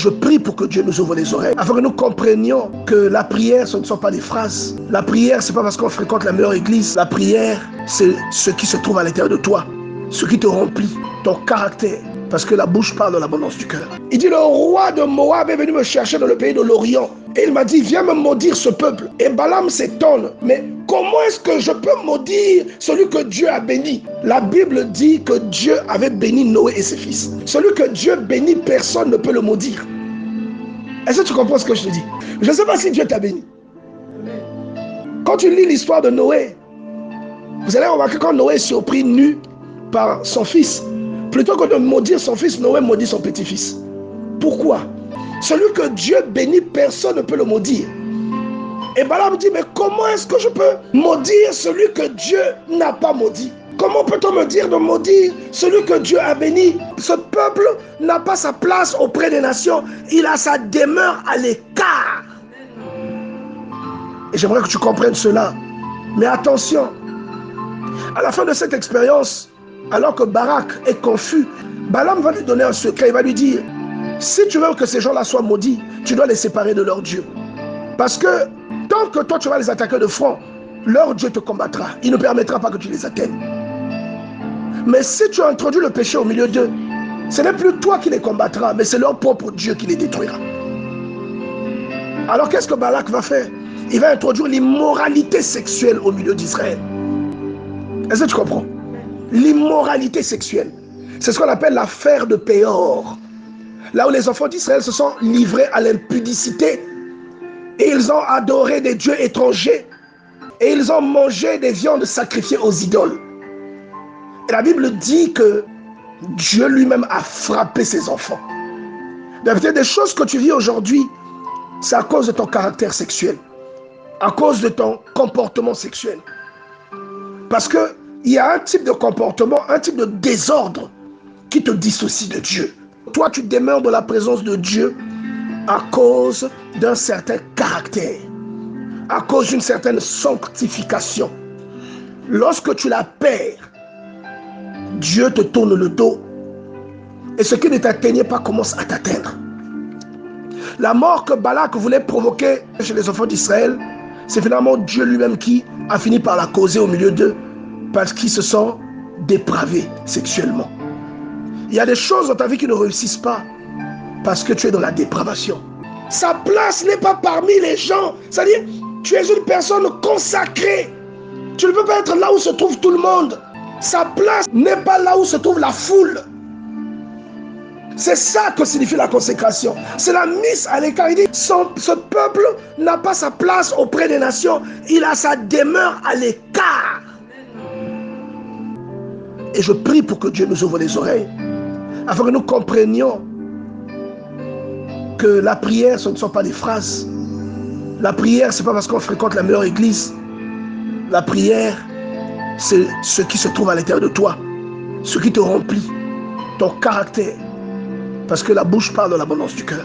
Je prie pour que Dieu nous ouvre les oreilles, afin que nous comprenions que la prière, ce ne sont pas des phrases. La prière, ce n'est pas parce qu'on fréquente la meilleure église. La prière, c'est ce qui se trouve à l'intérieur de toi, ce qui te remplit, ton caractère. Parce que la bouche parle de l'abondance du cœur. Il dit, le roi de Moab est venu me chercher dans le pays de l'Orient. Et il m'a dit, viens me maudire ce peuple. Et Balaam s'étonne. Mais comment est-ce que je peux maudire celui que Dieu a béni? La Bible dit que Dieu avait béni Noé et ses fils. Celui que Dieu bénit, personne ne peut le maudire. Est-ce que tu comprends ce que je te dis? Je ne sais pas si Dieu t'a béni. Quand tu lis l'histoire de Noé, vous allez remarquer quand Noé est surpris nu par son fils, plutôt que de maudire son fils, Noé maudit son petit-fils. Pourquoi? Celui que Dieu bénit, personne ne peut le maudire. Et Balaam dit, mais comment est-ce que je peux maudire celui que Dieu n'a pas maudit? Comment peut-on me dire de maudire celui que Dieu a béni? Ce peuple n'a pas sa place auprès des nations. Il a sa demeure à l'écart. Et j'aimerais que tu comprennes cela. Mais attention, à la fin de cette expérience, alors que Barak est confus, Balaam va lui donner un secret. Il va lui dire, si tu veux que ces gens-là soient maudits, tu dois les séparer de leur Dieu. Parce que tant que toi tu vas les attaquer de front, leur Dieu te combattra. Il ne permettra pas que tu les atteignes. Mais si tu introduis le péché au milieu d'eux, ce n'est plus toi qui les combattras, mais c'est leur propre Dieu qui les détruira. Alors qu'est-ce que Balak va faire? Il va introduire l'immoralité sexuelle au milieu d'Israël. Est-ce que tu comprends? L'immoralité sexuelle. C'est ce qu'on appelle l'affaire de Péor. Là où les enfants d'Israël se sont livrés à l'impudicité et ils ont adoré des dieux étrangers et ils ont mangé des viandes sacrifiées aux idoles. Et la Bible dit que Dieu lui-même a frappé ses enfants. Peut-être des choses que tu vis aujourd'hui, c'est à cause de ton caractère sexuel, à cause de ton comportement sexuel. Parce qu'il y a un type de comportement, un type de désordre qui te dissocie de Dieu. Toi, tu demeures dans la présence de Dieu à cause d'un certain caractère, à cause d'une certaine sanctification. Lorsque tu la perds, Dieu te tourne le dos et ce qui ne t'atteignait pas commence à t'atteindre. La mort que Balak voulait provoquer chez les enfants d'Israël, c'est finalement Dieu lui-même qui a fini par la causer au milieu d'eux parce qu'ils se sont dépravés sexuellement. Il y a des choses dans ta vie qui ne réussissent pas parce que tu es dans la dépravation. Sa place n'est pas parmi les gens. C'est-à-dire, tu es une personne consacrée. Tu ne peux pas être là où se trouve tout le monde. Sa place n'est pas là où se trouve la foule. C'est ça que signifie la consécration. C'est la mise à l'écart. Il dit, ce peuple n'a pas sa place auprès des nations. Il a sa demeure à l'écart. Et je prie pour que Dieu nous ouvre les oreilles, afin que nous comprenions que la prière, ce ne sont pas des phrases. La prière, ce n'est pas parce qu'on fréquente la meilleure église. La prière, c'est ce qui se trouve à l'intérieur de toi, ce qui te remplit, ton caractère. Parce que la bouche parle de l'abondance du cœur.